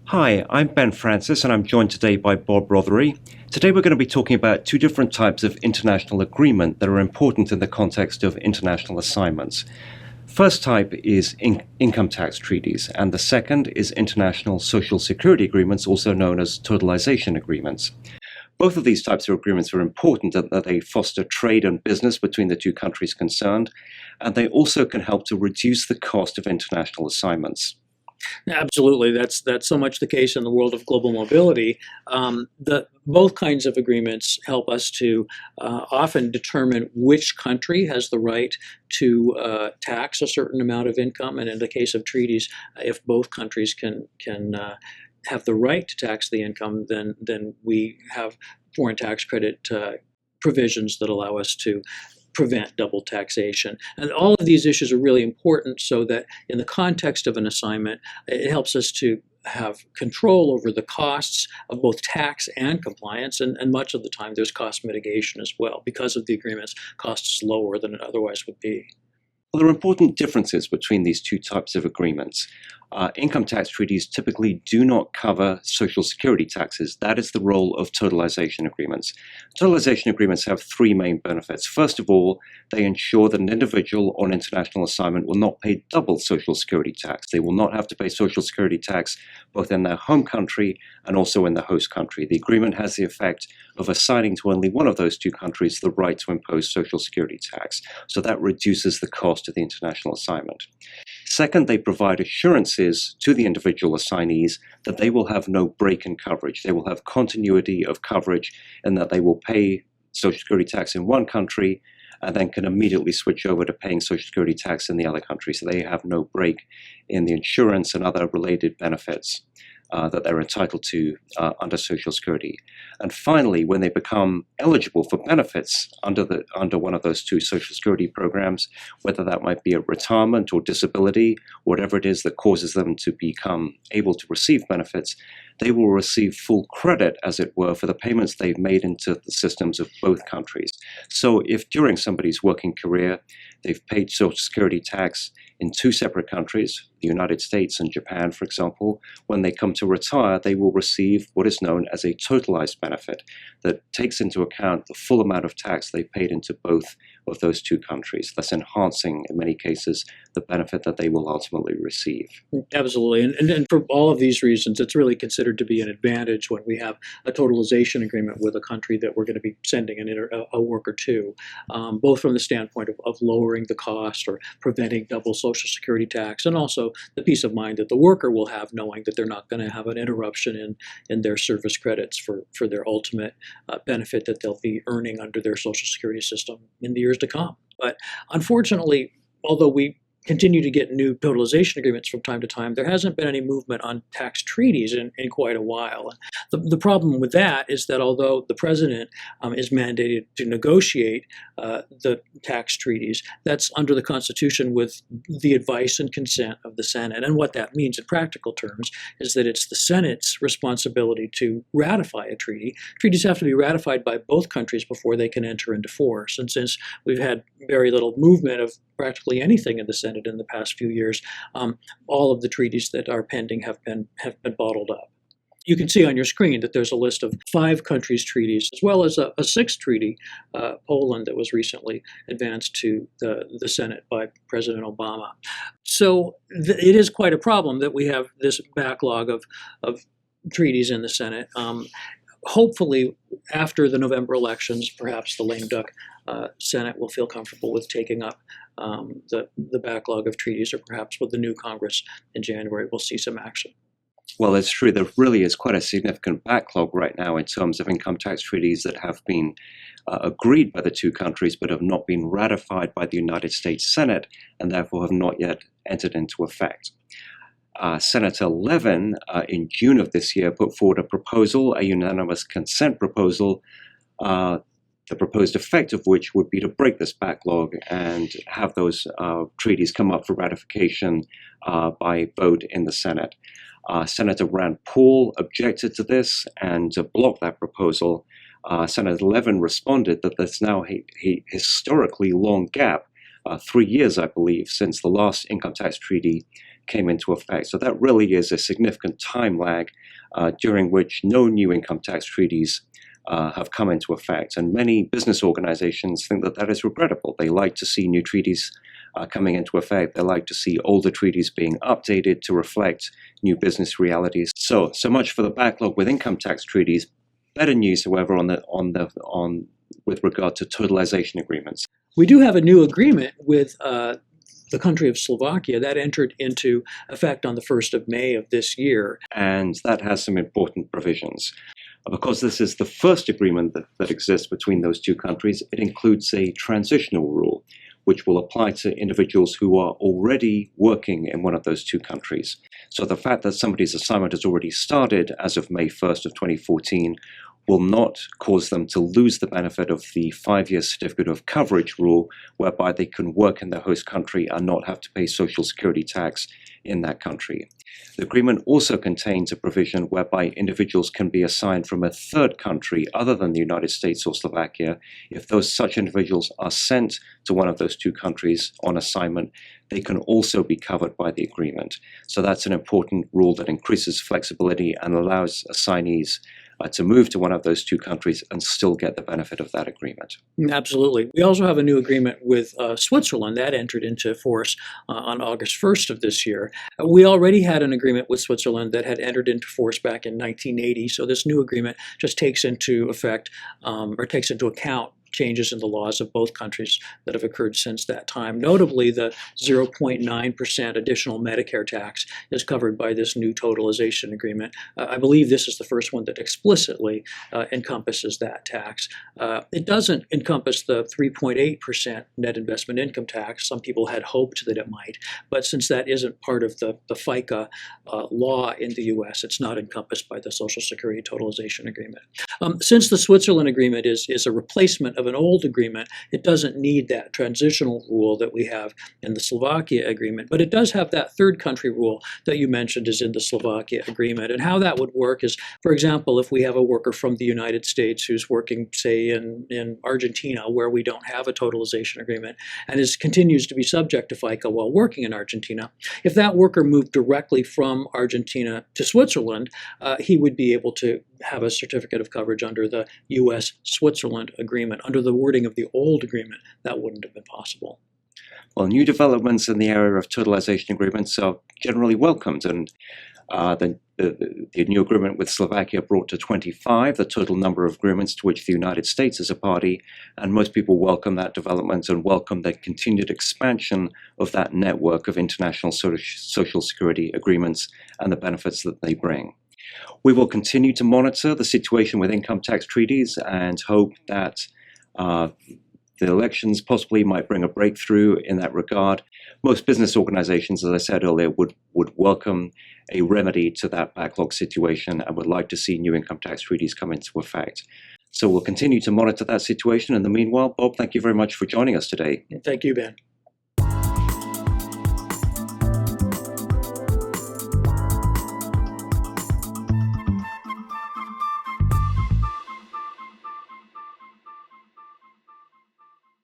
Hi, I'm Ben Francis, and I'm joined today by Bob Rothery. Today we're going to be talking about two different types of international agreement that are important in the context of international assignments. First type is income tax treaties, and the second is international social security agreements, also known as totalization agreements. Both of these types of agreements are important in that they foster trade and business between the two countries concerned, and they also can help to reduce the cost of international assignments. Absolutely, that's so much the case in the world of global mobility. Both kinds of agreements help us to often determine which country has the right to tax a certain amount of income, and in the case of treaties, if both countries can have the right to tax the income, then we have foreign tax credit provisions that allow us to prevent double taxation. And all of these issues are really important so that in the context of an assignment, it helps us to have control over the costs of both tax and compliance. And much of the time, there's cost mitigation as well. Because of the agreements, costs lower than it otherwise would be. Well, there are important differences between these two types of agreements. Income tax treaties typically do not cover social security taxes. That is the role of totalization agreements. Totalization agreements have three main benefits. First of all, they ensure that an individual on international assignment will not pay double social security tax. They will not have to pay social security tax both in their home country and also in the host country. The agreement has the effect of assigning to only one of those two countries the right to impose social security tax. So that reduces the cost of the international assignment. Second, they provide assurances to the individual assignees that they will have no break in coverage. They will have continuity of coverage and that they will pay Social Security tax in one country and then can immediately switch over to paying Social Security tax in the other country. So they have no break in the insurance and other related benefits that they're entitled to under Social Security. And finally, when they become eligible for benefits under one of those two Social Security programs, whether that might be a retirement or disability, whatever it is that causes them to become able to receive benefits, they will receive full credit, as it were, for the payments they've made into the systems of both countries. So if during somebody's working career, they've paid Social Security tax in two separate countries, the United States and Japan, for example, when they come to retire, they will receive what is known as a totalized benefit that takes into account the full amount of tax they paid into both of those two countries, thus enhancing, in many cases, the benefit that they will ultimately receive. Absolutely. And for all of these reasons, it's really considered to be an advantage when we have a totalization agreement with a country that we're going to be sending a worker to, both from the standpoint of lowering the cost or preventing double Social Security tax, and also the peace of mind that the worker will have knowing that they're not going to have an interruption in their service credits for their ultimate benefit that they'll be earning under their Social Security system in the years to come. But unfortunately, although we continue to get new totalization agreements from time to time, there hasn't been any movement on tax treaties in quite a while. The problem with that is that although the president is mandated to negotiate the tax treaties, that's under the Constitution with the advice and consent of the Senate. And what that means in practical terms is that it's the Senate's responsibility to ratify a treaty. Treaties have to be ratified by both countries before they can enter into force. And since we've had very little movement of practically anything in the Senate in the past few years, all of the treaties that are pending have been bottled up. You can see on your screen that there's a list of 5 countries' treaties, as well as a 6th treaty, Poland, that was recently advanced to the Senate by President Obama. So it is quite a problem that we have this backlog of treaties in the Senate. Hopefully, after the November elections, perhaps the lame duck Senate will feel comfortable with taking up the backlog of treaties, or perhaps with the new Congress in January, we'll see some action. Well, it's true. There really is quite a significant backlog right now in terms of income tax treaties that have been agreed by the two countries but have not been ratified by the United States Senate and therefore have not yet entered into effect. Senator Levin, in June of this year, put forward a proposal, a unanimous consent proposal, the proposed effect of which would be to break this backlog and have those treaties come up for ratification by vote in the Senate. Senator Rand Paul objected to this and blocked that proposal. Senator Levin responded that there's now a historically long gap, 3 years, I believe, since the last income tax treaty came into effect. So that really is a significant time lag during which no new income tax treaties have come into effect. And many business organizations think that that is regrettable. They like to see new treaties coming into effect. They like to see older treaties being updated to reflect new business realities. So much for the backlog with income tax treaties. Better news, however, with regard to totalization agreements. We do have a new agreement with the country of Slovakia that entered into effect on the 1st of May of this year. And that has some important provisions. Because this is the first agreement that exists between those two countries, it includes a transitional rule, which will apply to individuals who are already working in one of those two countries. So the fact that somebody's assignment has already started as of May 1st of 2014 will not cause them to lose the benefit of the 5-year certificate of coverage rule, whereby they can work in their host country and not have to pay Social Security tax in that country. The agreement also contains a provision whereby individuals can be assigned from a third country other than the United States or Slovakia. If such individuals are sent to one of those two countries on assignment, they can also be covered by the agreement. So that's an important rule that increases flexibility and allows assignees to move to one of those two countries and still get the benefit of that agreement. Absolutely. We also have a new agreement with Switzerland that entered into force on August 1st of this year. We already had an agreement with Switzerland that had entered into force back in 1980, so this new agreement just takes into effect or takes into account changes in the laws of both countries that have occurred since that time. Notably, the 0.9% additional Medicare tax is covered by this new totalization agreement. I believe this is the first one that explicitly encompasses that tax. It doesn't encompass the 3.8% net investment income tax. Some people had hoped that it might, but since that isn't part of the FICA law in the US, it's not encompassed by the Social Security totalization agreement. Since the Switzerland agreement is a replacement of an old agreement, it doesn't need that transitional rule that we have in the Slovakia agreement, but it does have that third country rule that you mentioned is in the Slovakia agreement. And how that would work is, for example, if we have a worker from the United States who's working, say, in Argentina, where we don't have a totalization agreement, and continues to be subject to FICA while working in Argentina, if that worker moved directly from Argentina to Switzerland, he would be able to have a certificate of coverage under the U.S.-Switzerland agreement. Under the wording of the old agreement, that wouldn't have been possible. Well, new developments in the area of totalization agreements are generally welcomed, and the new agreement with Slovakia brought to 25 the total number of agreements to which the United States is a party, and most people welcome that development and welcome the continued expansion of that network of international social security agreements and the benefits that they bring. We will continue to monitor the situation with income tax treaties and hope that the elections possibly might bring a breakthrough in that regard. Most business organizations, as I said earlier, would welcome a remedy to that backlog situation and would like to see new income tax treaties come into effect. So we'll continue to monitor that situation. In the meanwhile, Bob, thank you very much for joining us today. Thank you, Ben.